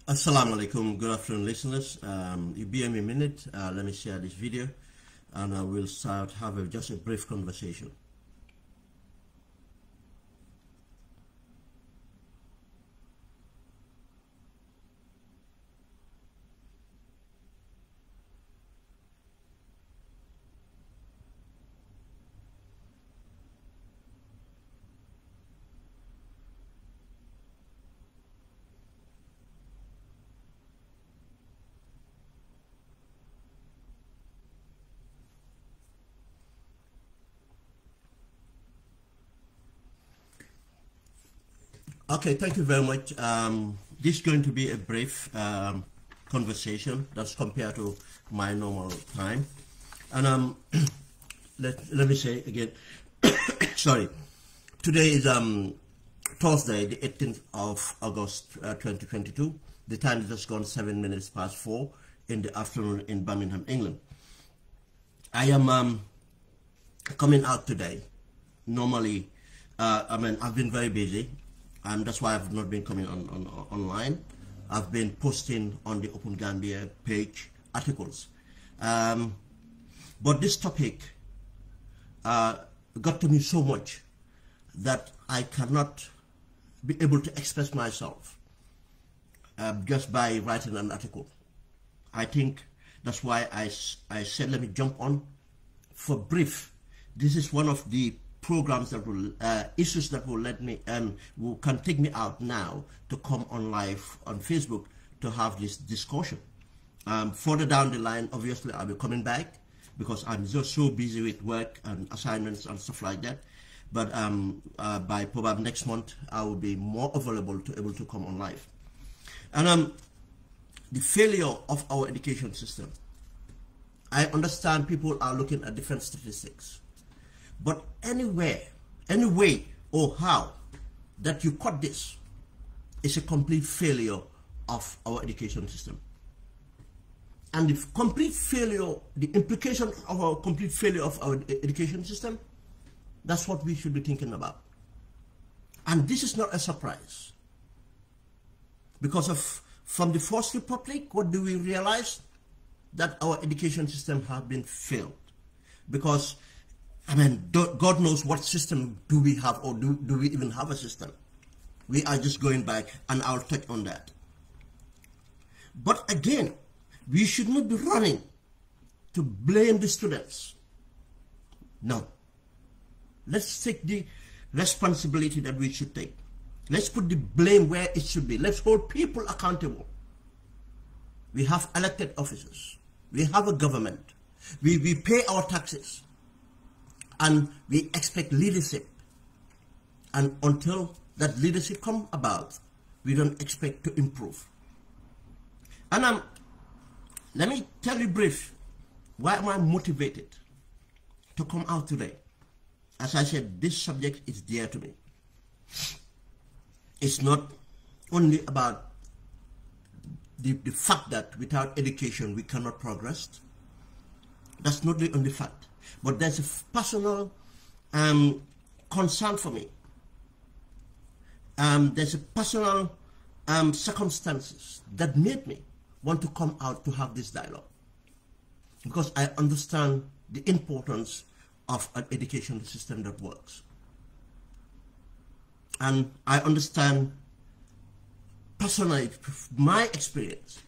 Assalamu alaikum, good afternoon listeners. You bear me a minute, let me share this video and I will have just a brief conversation. Okay, thank you very much. This is going to be a brief conversation that's compared to my normal time. And let me say again, sorry, today is Thursday, the 18th of August 2022. The time has just gone 7 minutes past 4 in the afternoon in Birmingham, England. I am coming out today. Normally, I've been very busy. And that's why I've not been coming online. I've been posting on the Open Gambia page articles. But this topic got to me so much that I cannot be able to express myself just by writing an article. I think that's why I said let me jump on for brief. This is one of the programs that will issues that will let me can take me out now to come on live on Facebook to have this discussion. Further down the line, obviously I'll be coming back because I'm just so busy with work and assignments and stuff like that. But by probably next month I will be more available to able to come on live. And the failure of our education system, I understand people are looking at different statistics. But anywhere, any way or how that you cut this is a complete failure of our education system. And the complete failure, the implication of our complete failure of our education system, that's what we should be thinking about. And this is not a surprise. Because from the First Republic, what do we realize? That our education system has been failed. Because God knows what system do we have, or do we even have a system? We are just going back, and I'll touch on that. But again, we should not be running to blame the students. No. Let's take the responsibility that we should take. Let's put the blame where it should be. Let's hold people accountable. We have elected officers. We have a government. We pay our taxes. And we expect leadership. And until that leadership comes about, we don't expect to improve. And let me tell you brief, why am I motivated to come out today? As I said, this subject is dear to me. It's not only about the fact that without education we cannot progress. That's not the only fact. But there's a personal concern for me. There's a personal circumstances that made me want to come out to have this dialogue. Because I understand the importance of an education system that works. And I understand personally my experience,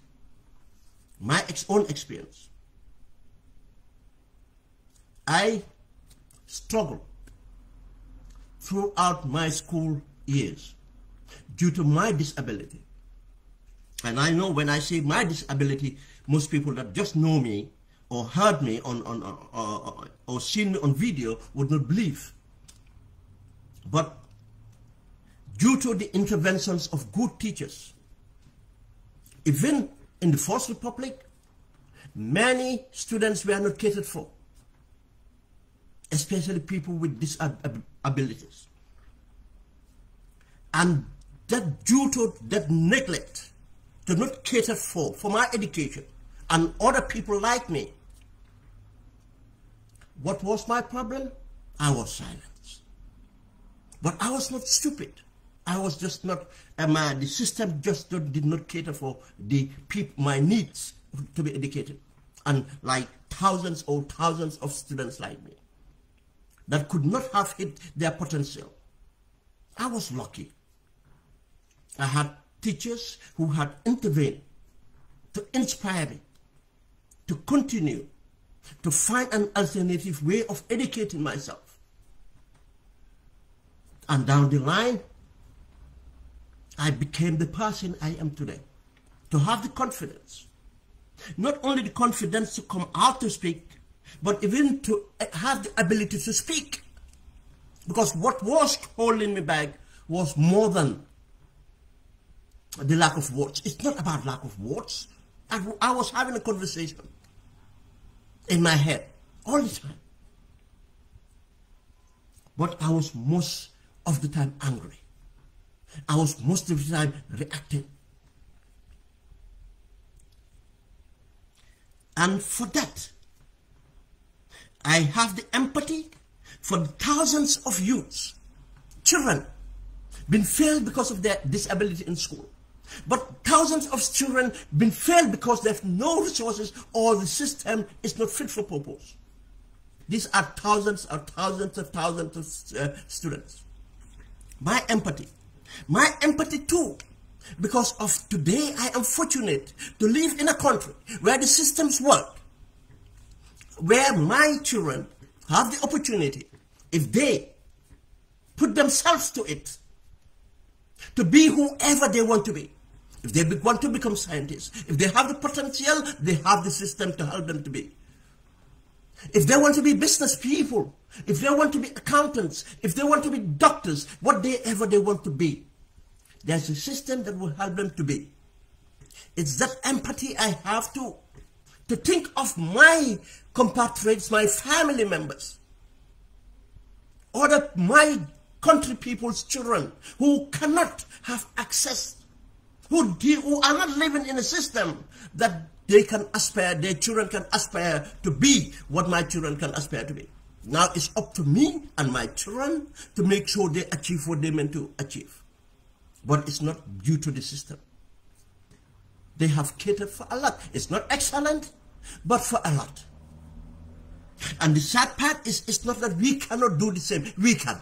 my own experience. I struggled throughout my school years due to my disability. And I know when I say my disability, most people that just know me or heard me or seen me on video would not believe. But due to the interventions of good teachers, even in the First Republic, many students were not catered for, especially people with disabilities. And that due to that neglect, to not cater for my education and other people like me, what was my problem? I was silenced. But I was not stupid. I was just not, the system just did not cater for the people, my needs to be educated. And like thousands of students like me that could not have hit their potential. I was lucky. I had teachers who had intervened to inspire me to continue to find an alternative way of educating myself. And down the line, I became the person I am today. To have the confidence, not only the confidence to come out to speak, but even to have the ability to speak. Because what was holding me back was more than the lack of words. It's not about lack of words. I was having a conversation in my head all the time. But I was most of the time angry. I was most of the time reacting. And for that, I have the empathy for the thousands of youths, children, been failed because of their disability in school. But thousands of children been failed because they have no resources or the system is not fit for purpose. These are thousands of students. My empathy too, because of today I am fortunate to live in a country where the systems work, where my children have the opportunity, if they put themselves to it, to be whoever they want to be. If they want to become scientists, if they have the potential, they have the system to help them to be. If they want to be business people, if they want to be accountants, if they want to be doctors, whatever they want to be, there's a system that will help them to be. It's that empathy I have to think of my compatriots, my family members, or my country people's children who cannot have access, who are not living in a system that they can aspire, their children can aspire to be what my children can aspire to be. Now it's up to me and my children to make sure they achieve what they meant to achieve. But it's not due to the system. They have catered for a lot. It's not excellent, but for a lot. And the sad part is, it's not that we cannot do the same. We can.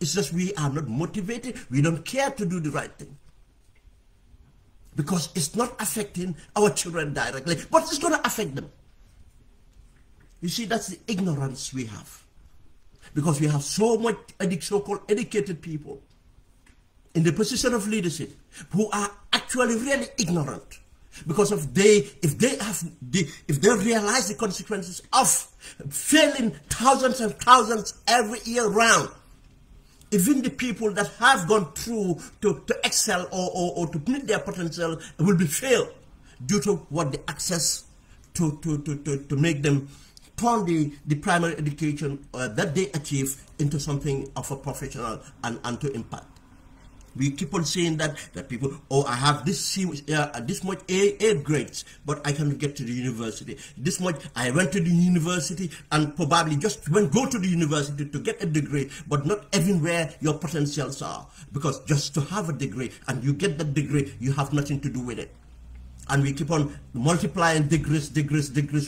It's just we are not motivated. We don't care to do the right thing. Because it's not affecting our children directly, but it's going to affect them. You see, that's the ignorance we have. Because we have so much so-called educated people in the position of leadership who are actually really ignorant. Because if they realize the consequences of failing thousands and thousands every year round, even the people that have gone through to excel or to meet their potential will be failed due to what the access to make them turn the primary education that they achieve into something of a professional and to impact. We keep on saying that people, oh, I have this much A grades, but I cannot get to the university. This much, I went to the university and probably just go to the university to get a degree, but not even where your potentials are. Because just to have a degree and you get that degree, you have nothing to do with it. And we keep on multiplying degrees,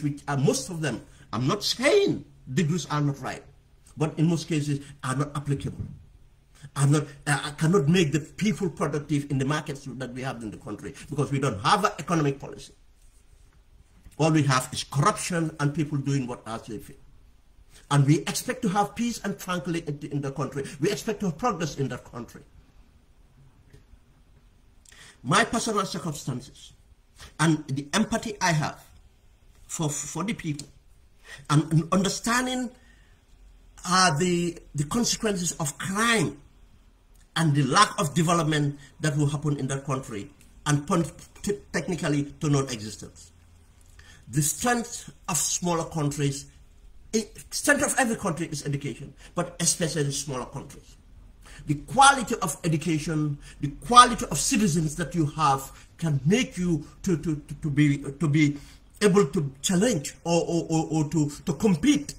which are most of them. I'm not saying degrees are not right, but in most cases are not applicable. I cannot make the people productive in the markets that we have in the country because we don't have an economic policy. All we have is corruption and people doing what as they feel. And we expect to have peace and tranquility in the country. We expect to have progress in that country. My personal circumstances and the empathy I have for the people and understanding the consequences of crime and the lack of development that will happen in that country and point technically to non-existence. The strength of smaller countries, strength of every country is education, but especially smaller countries. The quality of education, the quality of citizens that you have can make you to be able to challenge or to compete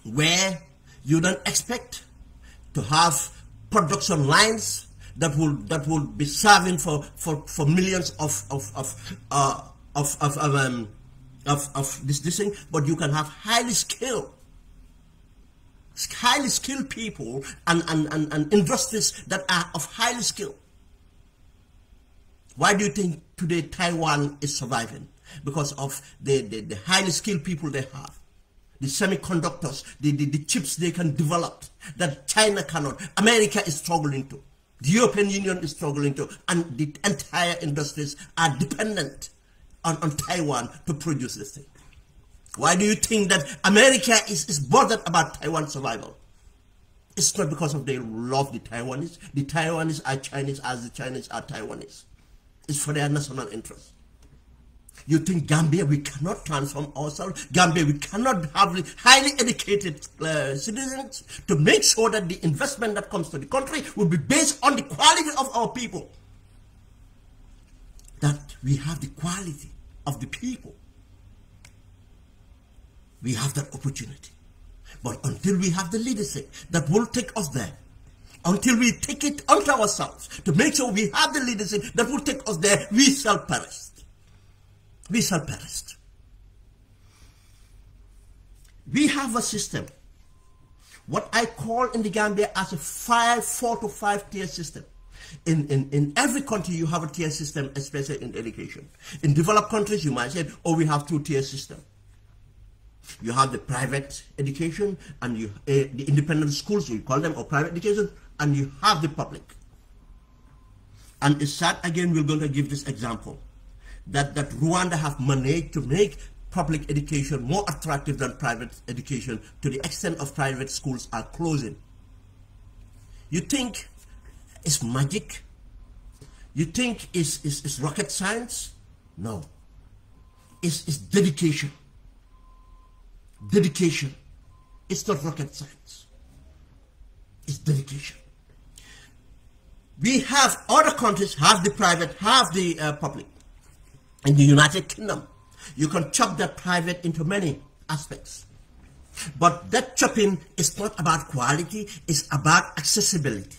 where you don't expect to have production lines that will be serving for millions of this thing, but you can have highly skilled people and industries that are of highly skill. Why do you think today Taiwan is surviving? Because of the highly skilled people they have, the semiconductors, the chips they can develop that China cannot. America is struggling to. The European Union is struggling to. And the entire industries are dependent on Taiwan to produce this thing. Why do you think that America is bothered about Taiwan's survival? It's not because of they love the Taiwanese. The Taiwanese are Chinese as the Chinese are Taiwanese. It's for their national interest. You think Gambia, we cannot transform ourselves? Gambia, we cannot have highly educated citizens to make sure that the investment that comes to the country will be based on the quality of our people. That we have the quality of the people. We have that opportunity. But until we have the leadership that will take us there, until we take it onto ourselves to make sure we have the leadership that will take us there, we shall perish. We shall perish. We have a system, what I call in the Gambia as a 4 to 5 tier system. In every country you have a tier system, especially in education. In developed countries you might say, oh, we have 2-tier system. You have the private education and you the independent schools, you call them, or private education, and you have the public. And it's sad, again, we're going to give this example, that Rwanda have managed to make public education more attractive than private education to the extent of private schools are closing. You think it's magic? You think it's rocket science? No. It's dedication. Dedication. It's not rocket science. It's dedication. We have other countries have the private, have the public. In the United Kingdom, you can chop that private into many aspects. But that chopping is not about quality, it's about accessibility.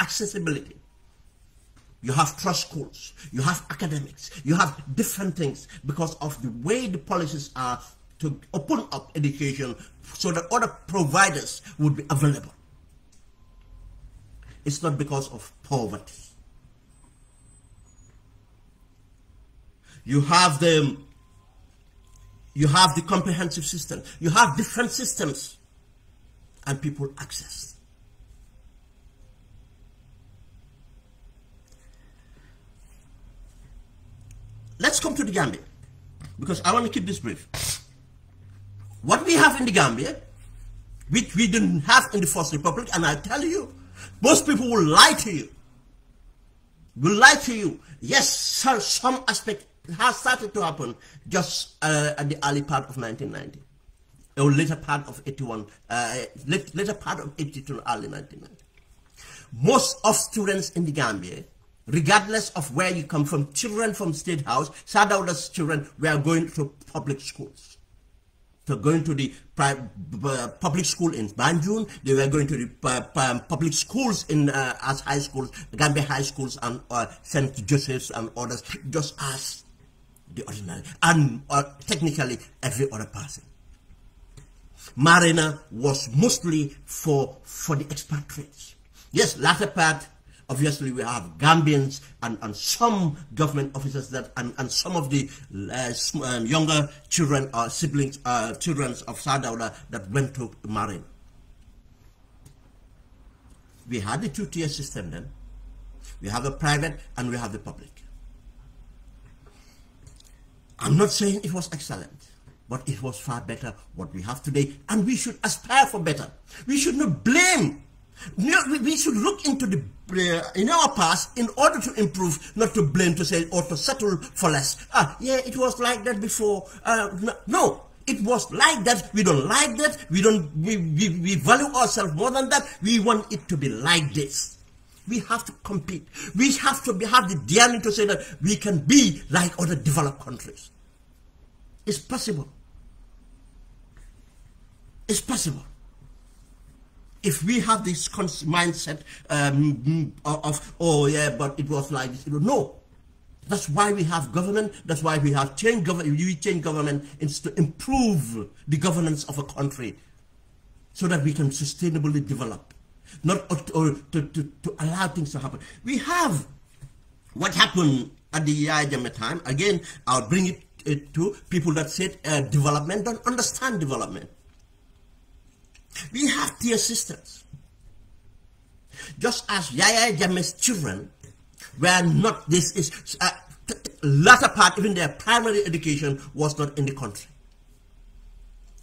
Accessibility. You have trust schools, you have academics, you have different things because of the way the policies are to open up education so that other providers would be available. It's not because of poverty. You have the comprehensive system. You have different systems and people access. Let's come to the Gambia, because I want to keep this brief. What we have in the Gambia, which we didn't have in the First Republic, and I tell you, most people will lie to you. Will lie to you. Yes, some aspect has started to happen just at the early part of 1990, or later part of 81, later part of 82, early 1990. Most of students in the Gambia, regardless of where you come from, children from State House, Sadauda's children were going to public schools. So going to the public school in Banjul, they were going to the public schools in as high schools, the Gambia high schools and St. Joseph's and others, just as the ordinary, and technically every other person. Marina was mostly for the expatriates. Yes, latter part, obviously we have Gambians and some government officers that and some of the younger children or siblings, children of Sadauda that went to Marina. We had the 2-tier system then. We have the private and we have the public. I'm not saying it was excellent, but it was far better what we have today, and we should aspire for better. We should not blame. We should look into the in our past in order to improve, not to blame, to say, or to settle for less. Yeah, it was like that before. No, it was like that. We don't like that. We value ourselves more than that. We want it to be like this. We have to compete. We have to have the daring to say that we can be like other developed countries. It's possible. It's possible. if we have this mindset of, oh yeah, but it was like this, no. That's why we have government. That's why we have changed government. We change government is to improve the governance of a country, so that we can sustainably develop, not or to allow things to happen. We have what happened at the Yahya Jammeh time. Again, I'll bring it to people that said development don't understand development. We have tier systems. Just as Yahya Jammeh's children were not, this is latter part, even their primary education was not in the country.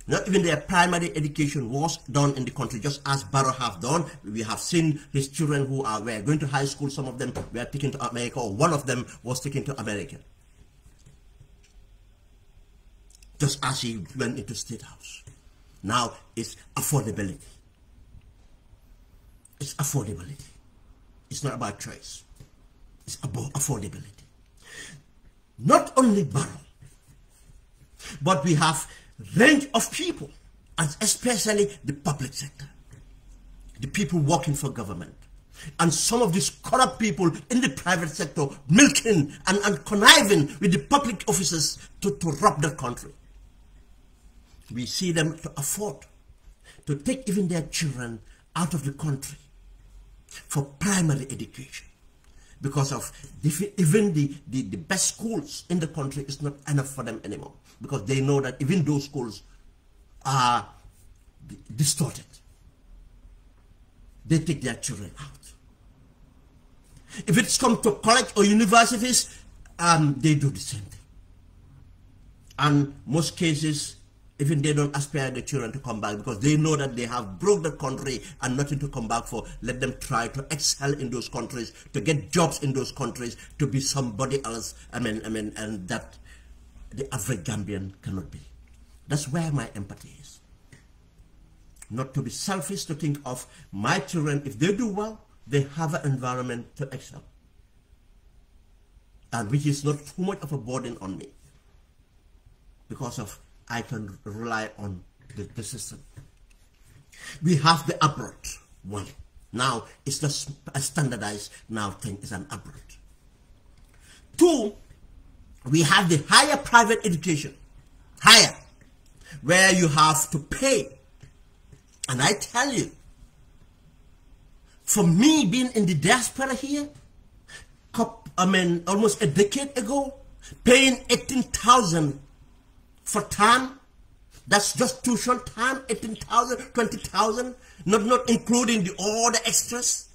Not even their primary education was done in the country, just as Barrow have done. We have seen his children who were going to high school. Some of them were taken to America, or one of them was taken to America. Just as he went into State House. Now it's affordability. It's affordability. It's not about choice. It's about affordability. Not only Barrow, but we have range of people, and especially the public sector, the people working for government, and some of these corrupt people in the private sector milking and conniving with the public officers to rob the country. We see them to afford to take even their children out of the country for primary education, because of even the best schools in the country is not enough for them anymore, because they know that even those schools are distorted. They take their children out. If it's come to college or universities, they do the same thing. And most cases, even they don't aspire the children to come back, because they know that they have broke the country and nothing to come back for. Let them try to excel in those countries, to get jobs in those countries, to be somebody else. And that the average Gambian cannot be. That's where my empathy is. Not to be selfish, to think of my children, if they do well, they have an environment to excel. And which is not too much of a burden on me, because of I can rely on the system. We have the abroad one. Now it's just a standardized now thing, is an abroad. Two, we have the higher private education, higher, where you have to pay. And I tell you, for me being in the diaspora here, almost a decade ago, paying 18,000 for term, that's just tuition time, 18,000, 20,000, not including all the extras.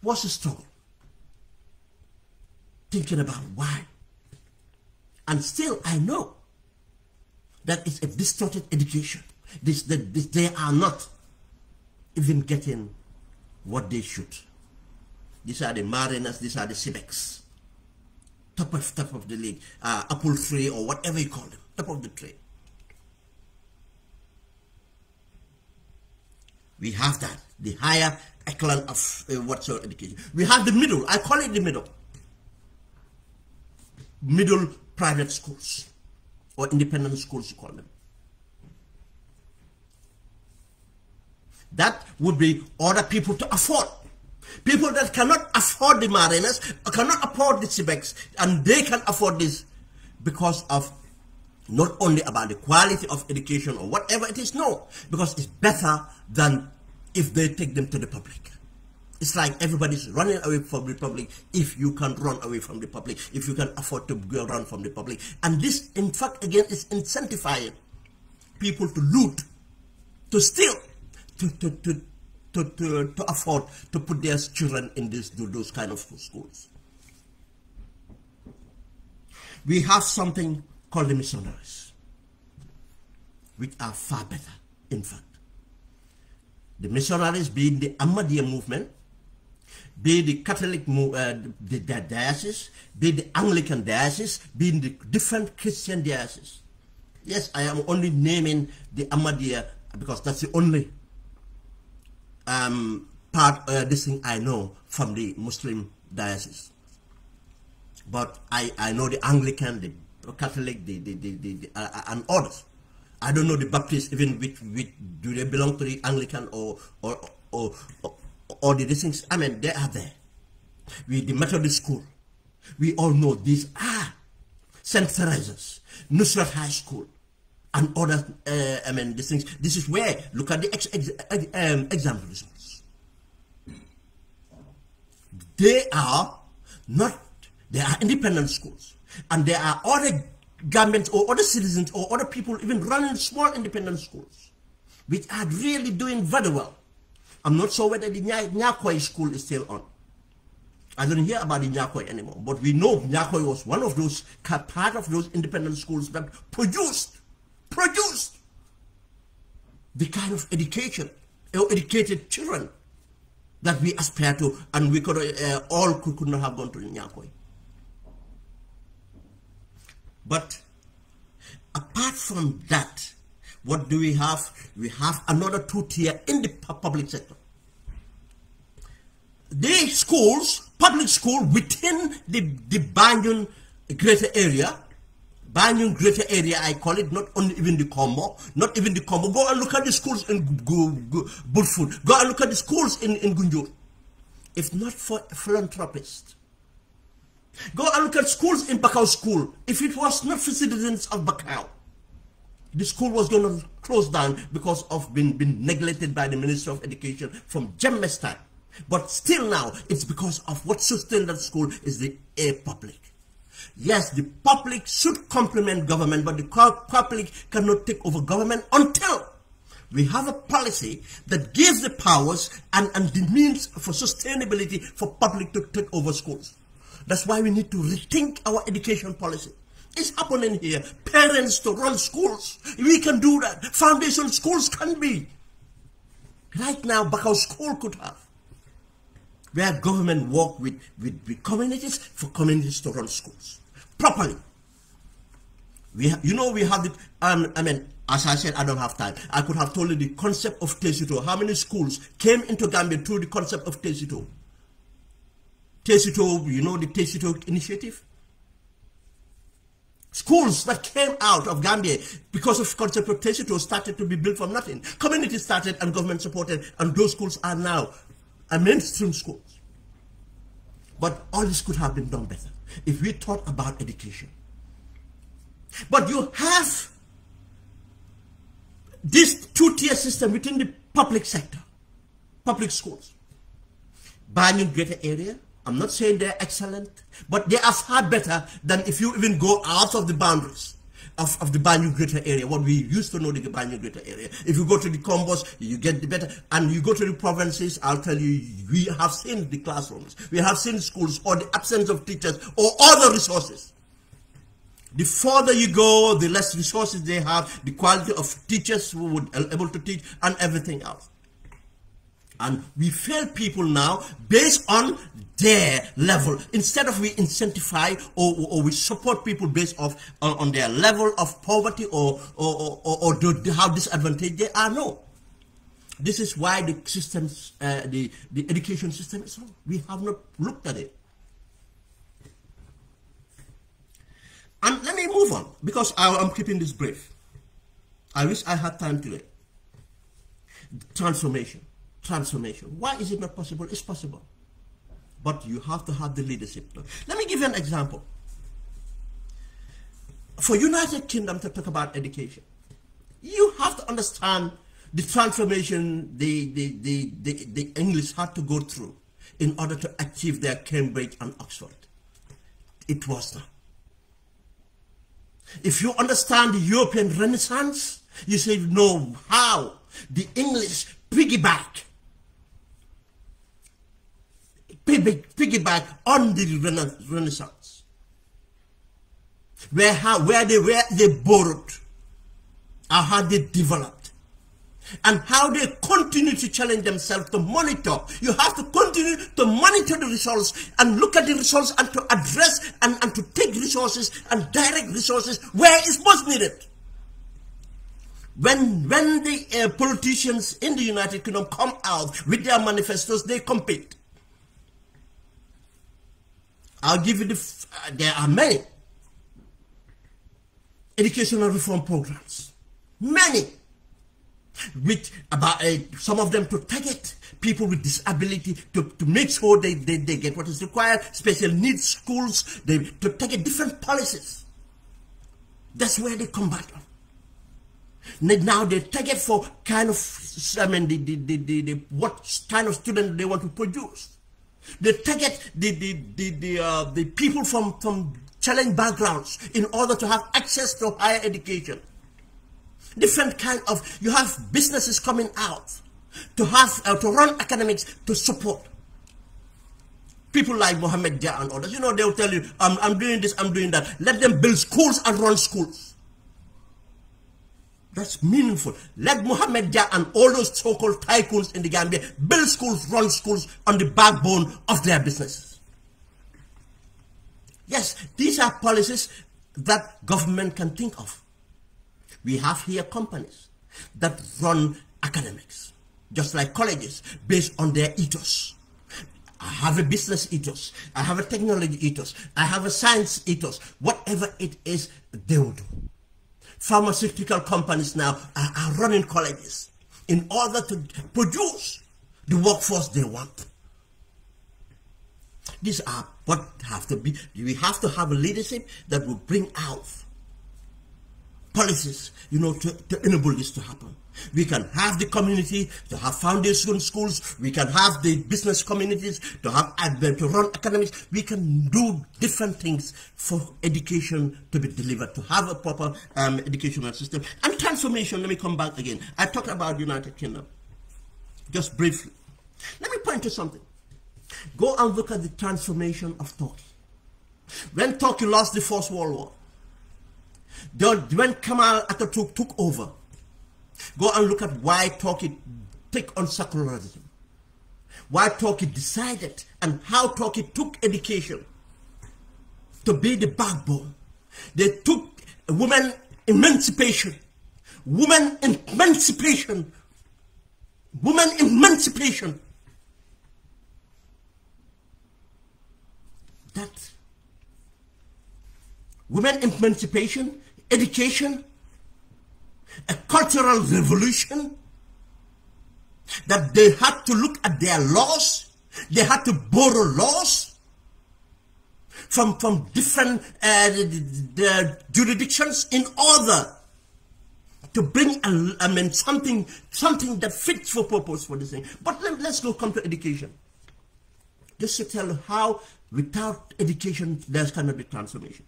What's the struggle? Thinking about why. And still I know that it's a distorted education. They are not even getting what they should. These are the mariners, these are the civics. Top of the league, apple tree or whatever you call them, top of the tree. We have that, the higher echelon of whatsoever education. We have the middle, I call it the middle private schools, or independent schools you call them. That would be other people to afford. People that cannot afford the mariners, or cannot afford the civics, and they can afford this because of not only about the quality of education or whatever it is, no, because it's better than if they take them to the public. It's like everybody's running away from the public. If you can run away from the public, if you can afford to go run from the public. And this, in fact, again, is incentivizing people to loot, to steal, to afford to put their children in those kind of schools. We have something called the missionaries, which are far better, in fact. The missionaries being the Ahmadiyya movement, be the Catholic the diocese, be the Anglican diocese, being the different Christian dioceses. Yes, I am only naming the Ahmadiyya because that's the only this thing I know from the Muslim diocese. But I know the Anglican, the Catholic, and others. I don't know the Baptists, even which do they belong to the Anglican or the things. I mean, they are there. The Methodist school. We all know these are St. Teresa's, Nusrat High School, and other, these things. This is where, look at the exam results. They are independent schools. And there are other governments or other citizens or other people even running small independent schools, which are really doing very well. I'm not sure whether the 𝒂𝒂𝒏 school is still on. I don't hear about the 𝒂𝒂𝒏 anymore, but we know 𝒂𝒂𝒏 was one of those, part of those independent schools that produced the kind of education, or educated children that we aspire to, and we could could not have gone to the 𝒂𝒂𝒏. But apart from that, what do we have? We have another two-tier in the public sector. The schools, public school within the Banjul greater area, I call it, not only even the Combo. Go and look at the schools in Bulford. Go and look at the schools in Gunjur. If not for philanthropists. Go and look at schools in Bakau School. If it was not for citizens of Bakau, the school was going to close down because of being neglected by the Minister of Education from Jemme's time. But still now, it's because of what sustained that school is the public. Yes, the public should complement government, but the public cannot take over government until we have a policy that gives the powers and the means for sustainability for public to take over schools. That's why we need to rethink our education policy. It's happening here. Parents to run schools. We can do that. Foundation schools can be. Right now, Bakau School could have. Where government work with communities for communities to run schools properly. We have the, as I said, I don't have time. I could have told you the concept of Tesito. How many schools came into Gambia through the concept of Tesito? Tesito, the Tesito initiative? Schools that came out of Gambia because of concept of Tesito started to be built from nothing. Community started and government supported, and those schools are now mainstream schools. But all this could have been done better if we thought about education. But you have this two-tier system within the public sector, public schools. Banjul greater area, I'm not saying they're excellent, but they are far better than if you even go out of the boundaries of the Banjul greater area, what we used to know the Banjul greater area. If you go to the Combos, you get the better, and you go to the provinces, I'll tell you, we have seen the classrooms, we have seen schools, or the absence of teachers, or other resources. The further you go, the less resources they have, the quality of teachers who would be able to teach, and everything else. And we fail people now based on their level. Instead of we incentivize or we support people based on their level of poverty or how disadvantaged they are. No. This is why the systems, the education system is wrong. We have not looked at it. And let me move on, because I'm keeping this brief. I wish I had time today. Transformation. Why is it not possible? It's possible. But you have to have the leadership. Let me give you an example. For United Kingdom to talk about education, you have to understand the transformation the English had to go through in order to achieve their Cambridge and Oxford. It was not. If you understand the European Renaissance, you say, no, how the English piggyback on the Renaissance, where they borrowed, or how they developed, and how they continue to challenge themselves to monitor. You have to continue to monitor the results and look at the results and to address and to take resources and direct resources where it's most needed. When the politicians in the United Kingdom come out with their manifestos, they compete. I'll give you there are many educational reform programs Many. With about some of them to target people with disability to make sure they get what is required, special needs schools, to target different policies. That's where they combat them. Now they target for kind of, I mean, what kind of student they want to produce. They target the people from challenged backgrounds in order to have access to higher education. Different kind of, you have businesses coming out to have to run academics to support people like Mohammed Jah and others. You know, they'll tell you, I'm doing this, I'm doing that. Let them build schools and run schools. That's meaningful. Let Mohammed Jah and all those so-called tycoons in the Gambia build schools, run schools on the backbone of their businesses. Yes, these are policies that government can think of. We have here companies that run academics, just like colleges, based on their ethos. I have a business ethos, I have a technology ethos, I have a science ethos. Whatever it is, they will do. Pharmaceutical companies now are running colleges in order to produce the workforce they want. These are what have to be. We have to have a leadership that will bring out policies, you know, to enable this to happen. We can have the community to have foundation schools. We can have the business communities to have to run academics. We can do different things for education to be delivered, to have a proper educational system. And transformation, let me come back again. I talked about the United Kingdom, just briefly. Let me point to something. Go and look at the transformation of Turkey. When Turkey lost the First World War, when Kemal Atatürk took over, go and look at why Turkey took on secularism, why Turkey decided and how Turkey took education to be the backbone. They took women emancipation, women emancipation, women emancipation. That women emancipation, education, a cultural revolution, that they had to look at their laws, they had to borrow laws from different jurisdictions in order to bring something that fits for purpose for this thing. But let's come to education. Just to tell you how without education there cannot be transformation.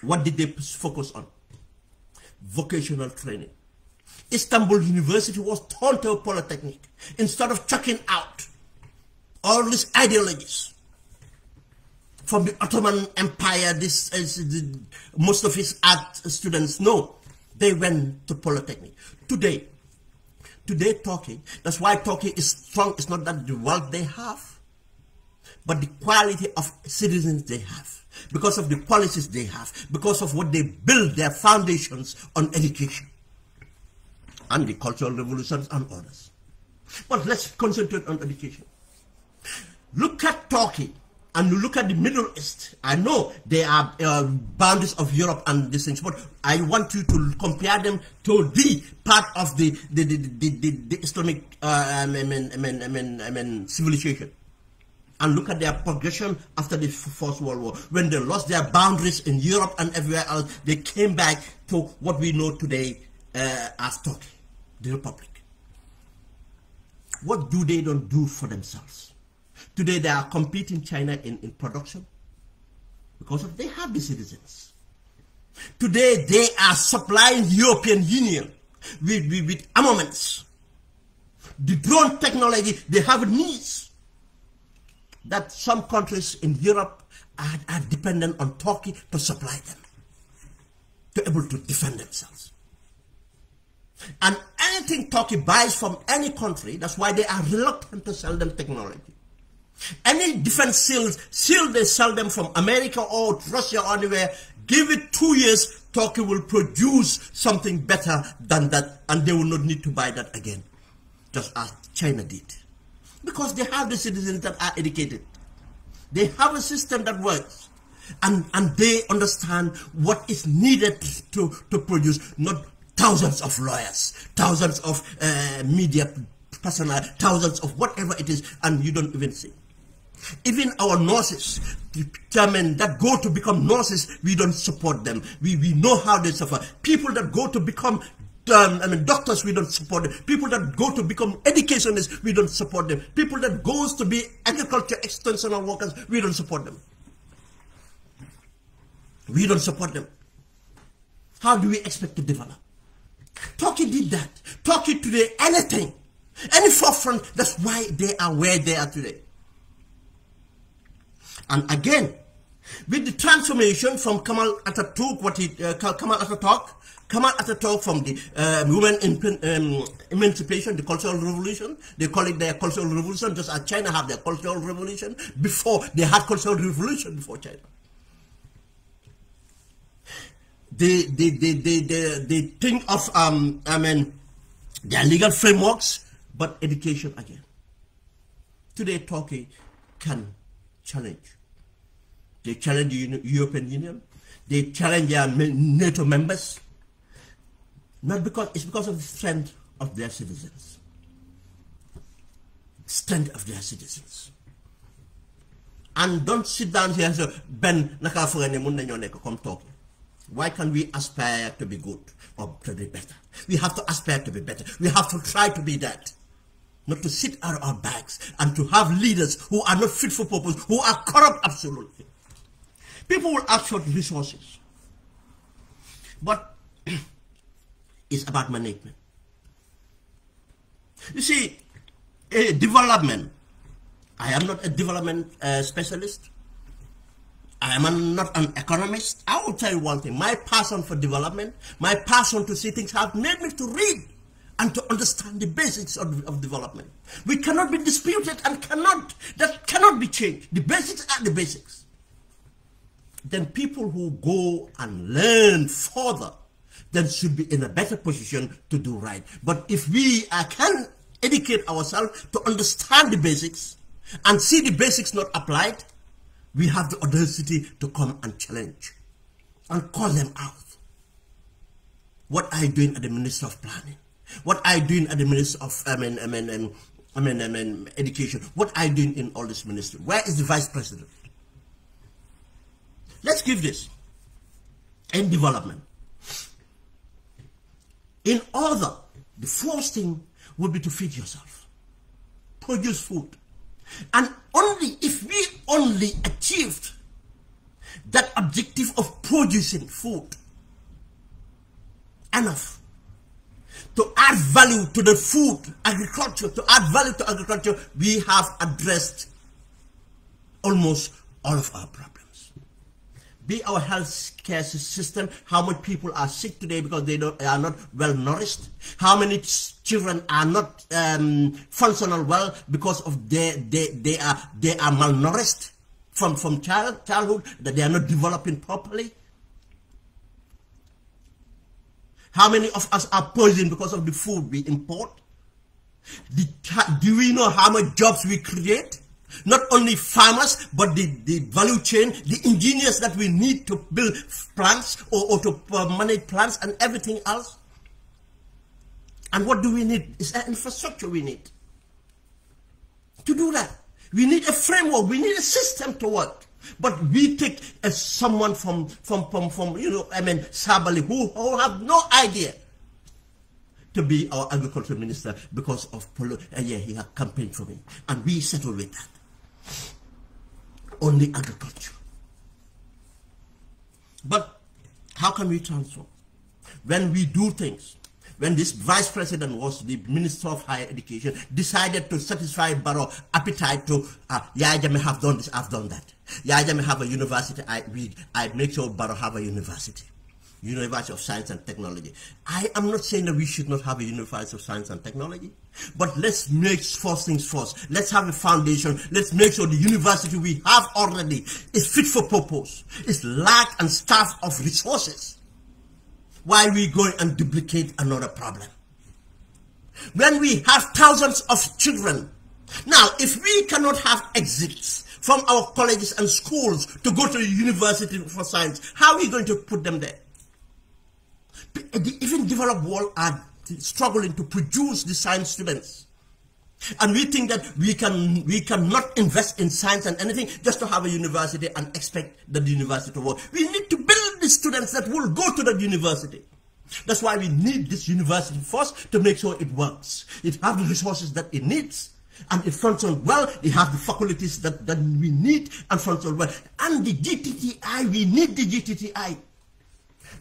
What did they focus on? Vocational training. Istanbul University was turned to a polytechnic instead of chucking out all these ideologies from the Ottoman Empire. Most of his art students know they went to polytechnic. Today Turkey, that's why Turkey is strong. It's not that the wealth they have, but the quality of citizens they have. Because of the policies they have, because of what they build their foundations on education and the cultural revolutions and others. But let's concentrate on education. Look at Turkey and look at the Middle East. I know they are boundaries of Europe and these things, but I want you to compare them to the part of the Islamic civilization. And look at their progression after the First World War. When they lost their boundaries in Europe and everywhere else, they came back to what we know today as Turkey, the Republic. What do they don't do for themselves? Today they are competing China in production because they have the citizens. Today they are supplying European Union with armaments. The drone technology, they have needs that some countries in Europe are dependent on Turkey to supply them, to be able to defend themselves. And anything Turkey buys from any country, that's why they are reluctant to sell them technology. Any defense shield they sell them from America or Russia or anywhere, give it 2 years, Turkey will produce something better than that, and they will not need to buy that again, just as China did. Because they have the citizens that are educated. They have a system that works. And they understand what is needed to produce, not thousands of lawyers, thousands of media personnel, thousands of whatever it is, and you don't even see. Even our nurses, the chairmen that go to become nurses, we don't support them. We know how they suffer. People that go to become doctors, we don't support them. People that go to become educationists, we don't support them. People that goes to be agriculture extensional workers, we don't support them. We don't support them. How do we expect to develop? Turkey did that. Turkey today, anything, any forefront, that's why they are where they are today. And again, with the transformation from Kemal Atatürk, Kemal Atatürk from the women emancipation, the cultural revolution, they call it their cultural revolution, just as China have their cultural revolution. Before, they had cultural revolution before China. They think of, their legal frameworks, but education again. Today, Turkey can challenge. They challenge the European Union. They challenge their NATO members. Not because, it's because of the strength of their citizens. Strength of their citizens. And don't sit down here and say, Ben, come talk. Why can't we aspire to be good or to be better? We have to aspire to be better. We have to try to be that. Not to sit on our backs and to have leaders who are not fit for purpose, who are corrupt absolutely. People will ask for resources. But it's about management. You see, development. I am not a development specialist. I am not an economist. I will tell you one thing. My passion for development, my passion to see things have made me to read and to understand the basics of development. We cannot be disputed and that cannot be changed. The basics are the basics. Then people who go and learn further, then should be in a better position to do right. But if we can educate ourselves to understand the basics and see the basics not applied, we have the audacity to come and challenge and call them out. What are you doing at the Minister of Planning? What are you doing at the Minister of Education? What are you doing in all this ministry? Where is the Vice President? Let's give this in development. In order, the first thing would be to feed yourself. Produce food. And only if we only achieved that objective of producing food enough to add value to the food, agriculture, to add value to agriculture, we have addressed almost all of our problems. Be our health care system, how much people are sick today because they are not well nourished, how many children are not functional well because of they are malnourished from childhood, that they are not developing properly. How many of us are poisoned because of the food we import? Do we know how much jobs we create? Not only farmers, but the value chain, the engineers that we need to build plants or to manage plants and everything else. And what do we need? It's an infrastructure we need. To do that, we need a framework, we need a system to work. But we take someone from Sabali who have no idea to be our agriculture minister because of he had campaigned for me. And we settle with that. Only agriculture. But how can we transform? When we do things, when this vice president was the Minister of Higher Education, decided to satisfy Barrow appetite to, Yaya may have done this, I've done that. Yaya may have a university, I make sure Barrow have a university. University of Science and Technology. I am not saying that we should not have a University of Science and Technology, but let's make first things first. Let's have a foundation. Let's make sure the university we have already is fit for purpose. It's lack and starved of resources. Why are we going and duplicate another problem? When we have thousands of children. Now, if we cannot have exits from our colleges and schools to go to the University for Science, how are we going to put them there? The even developed world are struggling to produce the science students. And we think that we cannot invest in science and anything just to have a university and expect that the university to work. We need to build the students that will go to that university. That's why we need this university first, to make sure it works. It has the resources that it needs, and it functions well. It has the faculties that we need and functions well. And the GTTI, we need the GTTI.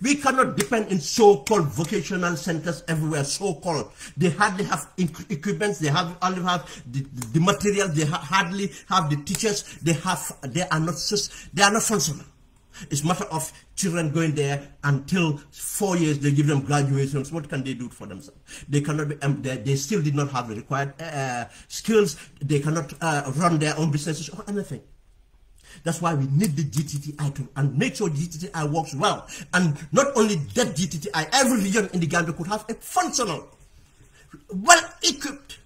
We cannot depend on so-called vocational centers everywhere, so-called. They hardly have equipments, they only have the materials, they hardly have the teachers, they are not functional. It's a matter of children going there until 4 years, they give them graduations. What can they do for themselves? They cannot be, they still did not have the required skills. They cannot run their own businesses or anything. That's why we need the GTTI and make sure the GTTI works well. And not only that GTTI, every region in the Gambia could have a functional, well-equipped,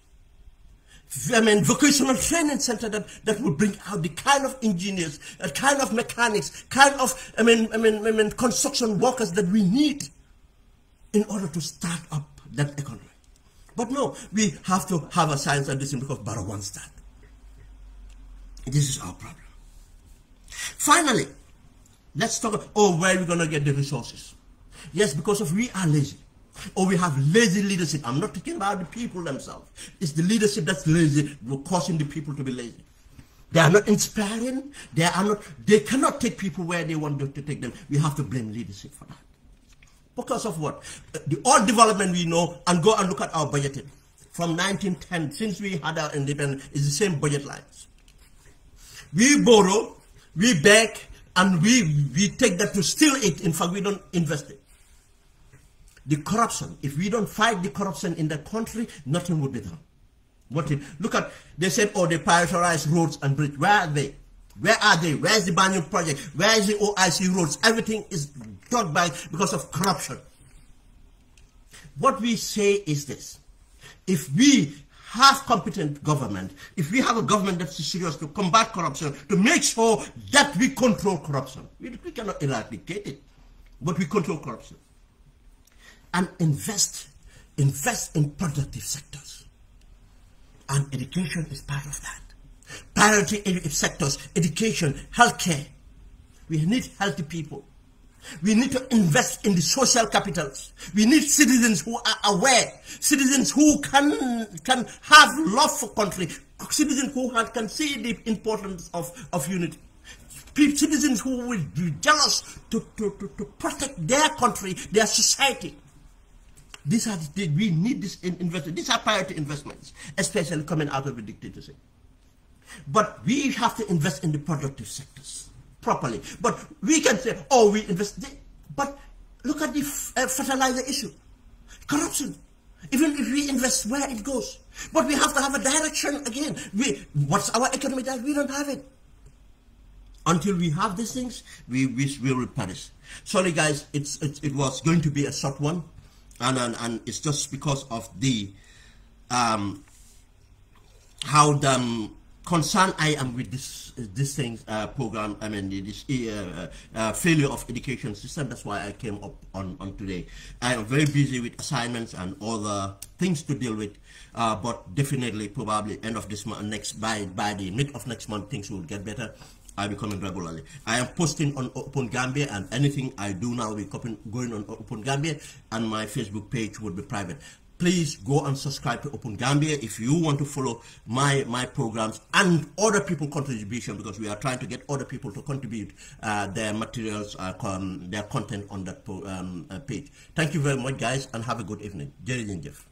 vocational training center that will bring out the kind of engineers, kind of mechanics, kind of construction workers that we need in order to start up that economy. But no, we have to have a science and this because Barrow wants that. This is our problem. Finally, let's talk about, where are we going to get the resources? Yes, because we are lazy. Or we have lazy leadership. I'm not talking about the people themselves. It's the leadership that's lazy, causing the people to be lazy. They are not inspiring. They cannot take people where they want to take them. We have to blame leadership for that. Because of what? The old development we know, and go and look at our budgeting. From 1910, since we had our independence, it's the same budget lines. We borrow, we beg, and we take that to steal it. In fact, we don't invest it. The corruption, if we don't fight the corruption in the country, nothing would be done. Look at, they said, they prioritize roads and bridges. Where are they? Where are they? Where's the Banyu project? Where is the OIC roads? Everything is done because of corruption. What we say is this: if we have competent government, if we have a government that's serious to combat corruption, to make sure that we control corruption, we cannot eradicate it, but we control corruption. And invest in productive sectors. And education is part of that. Priority sectors, education, healthcare. We need healthy people. We need to invest in the social capitals. We need citizens who are aware, citizens who can have love for country, citizens who can see the importance of unity. Citizens who will be jealous to protect their country, their society. We need this investment. These are priority investments, especially coming out of the dictatorship. But we have to invest in the productive sectors properly. But we can say, we invest. But look at the fertilizer issue. Corruption. Even if we invest, where it goes. But we have to have a direction again. What's our economy that we don't have it? Until we have these things, we will perish. Sorry guys, it was going to be a short one. And it's just because of the how concerned I am with this things program. I mean this failure of education system. That's why I came up on today. I am very busy with assignments and other things to deal with. But definitely, probably end of this month, by the mid of next month, things will get better. I'll be coming regularly. I am posting on Open Gambia, and anything I do now will be going on Open Gambia, and my Facebook page will be private. Please go and subscribe to Open Gambia if you want to follow my programs and other people's contribution, because we are trying to get other people to contribute their materials, their content on that page. Thank you very much, guys, and have a good evening. Jerry Jeff.